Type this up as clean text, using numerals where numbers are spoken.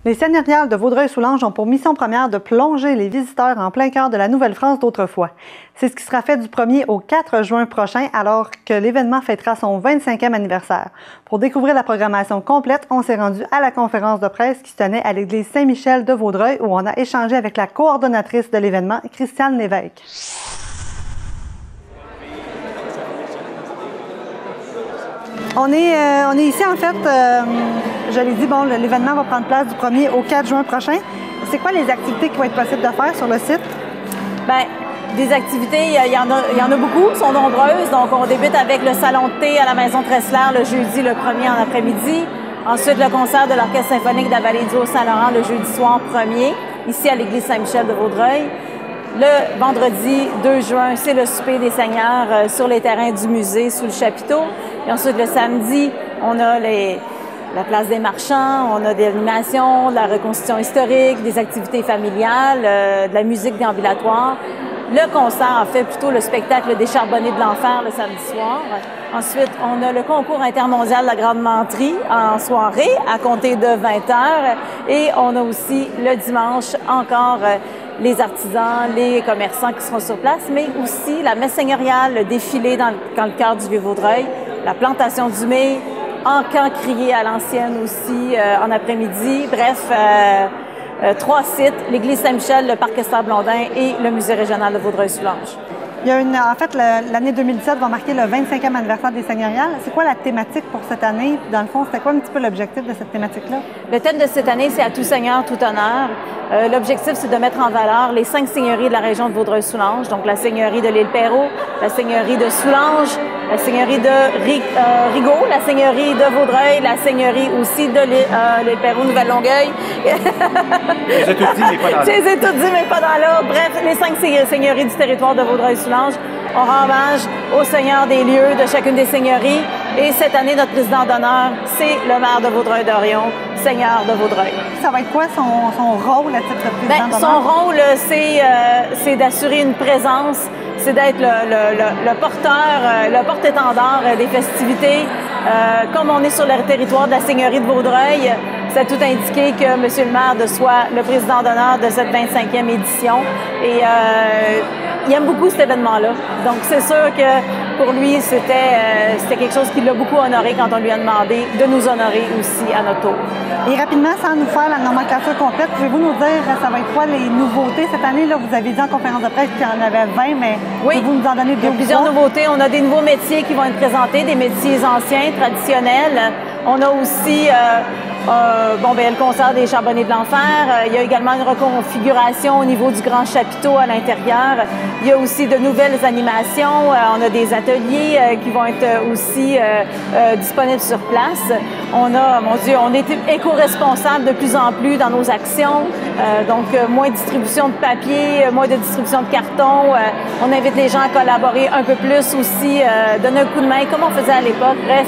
Les seigneuriales de Vaudreuil-Soulanges ont pour mission première de plonger les visiteurs en plein cœur de la Nouvelle-France d'autrefois. C'est ce qui sera fait du 1er au 4 juin prochain, alors que l'événement fêtera son 25e anniversaire. Pour découvrir la programmation complète, on s'est rendu à la conférence de presse qui se tenait à l'église Saint-Michel de Vaudreuil, où on a échangé avec la coordonnatrice de l'événement, Christiane Lévesque. On est ici, en fait, je l'ai dit, bon, l'événement va prendre place du 1er au 4 juin prochain. C'est quoi les activités qui vont être possibles de faire sur le site? Bien, des activités, il y en a beaucoup, sont nombreuses. Donc, on débute avec le salon de thé à la Maison Tressler le jeudi, le 1er en après-midi. Ensuite, le concert de l'Orchestre symphonique de la Vallée du Haut-Saint-Laurent le jeudi soir 1er, ici à l'église Saint-Michel de Vaudreuil. Le vendredi 2 juin, c'est le souper des seigneurs sur les terrains du musée, sous le chapiteau. Et ensuite, le samedi, on a la place des marchands, on a des animations, de la reconstitution historique, des activités familiales, de la musique déambulatoire. Le concert, en fait, plutôt le spectacle des Charbonnés de l'Enfer le samedi soir. Ensuite, on a le concours intermondial de la Grande Menterie en soirée à compter de 20h. Et on a aussi le dimanche encore les artisans, les commerçants qui seront sur place, mais aussi la messe seigneuriale, le défilé dans le cœur du Vieux-Vaudreuil, la plantation du mai, en camp crié à l'ancienne aussi en après-midi. Bref, 3 sites, l'église Saint-Michel, le parc Esther-Blondin et le musée régional de Vaudreuil-Soulanges. Il y a en fait, l'année 2017 va marquer le 25e anniversaire des seigneuriales. C'est quoi la thématique pour cette année? Dans le fond, c'était quoi un petit peu l'objectif de cette thématique-là? Le thème de cette année, c'est « À tout seigneur, tout honneur ». L'objectif, c'est de mettre en valeur les 5 seigneuries de la région de Vaudreuil-Soulanges, donc la seigneurie de l'Île-Perrot, la seigneurie de Soulanges, la seigneurie de Rigaud, la seigneurie de Vaudreuil, la seigneurie aussi de l'Île-Perrot, Nouvelle-Longueuil. Je les ai toutes dit, mais pas dans l'ordre. Je les ai toutes dit, mais pas dans l'ordre. Bref, les 5 seigneuries du territoire de Vaudreuil-Soulanges. On rend hommage aux seigneurs des lieux de chacune des seigneuries. Et cette année, notre président d'honneur, c'est le maire de Vaudreuil-Dorion, seigneur de Vaudreuil. Ça va être quoi son rôle à titre de président d'honneur? Son rôle, c'est d'assurer une présence, c'est d'être le porte-étendard des festivités. Comme on est sur le territoire de la seigneurie de Vaudreuil, c'est tout indiqué que M. le maire soit le président d'honneur de cette 25e édition. Et il aime beaucoup cet événement-là. Donc, c'est sûr que pour lui, c'était quelque chose qui l'a beaucoup honoré quand on lui a demandé de nous honorer aussi à notre tour. Et rapidement, sans nous faire la nomenclature complète, pouvez-vous nous dire, ça va être quoi les nouveautés cette année? Là, vous avez dit en conférence de presse qu'il y en avait 20, mais oui, pouvez-vous nous en donner 2 il y a plusieurs nouveautés. On a des nouveaux métiers qui vont être présentés, des métiers anciens, traditionnels. On a aussi le concert des Charbonnés de l'Enfer. Il y a également une reconfiguration au niveau du grand chapiteau à l'intérieur. Il y a aussi de nouvelles animations. On a des ateliers qui vont être aussi disponibles sur place. On est éco-responsable de plus en plus dans nos actions. Donc, moins de distribution de papier, moins de distribution de carton. On invite les gens à collaborer un peu plus aussi, donner un coup de main comme on faisait à l'époque. Bref,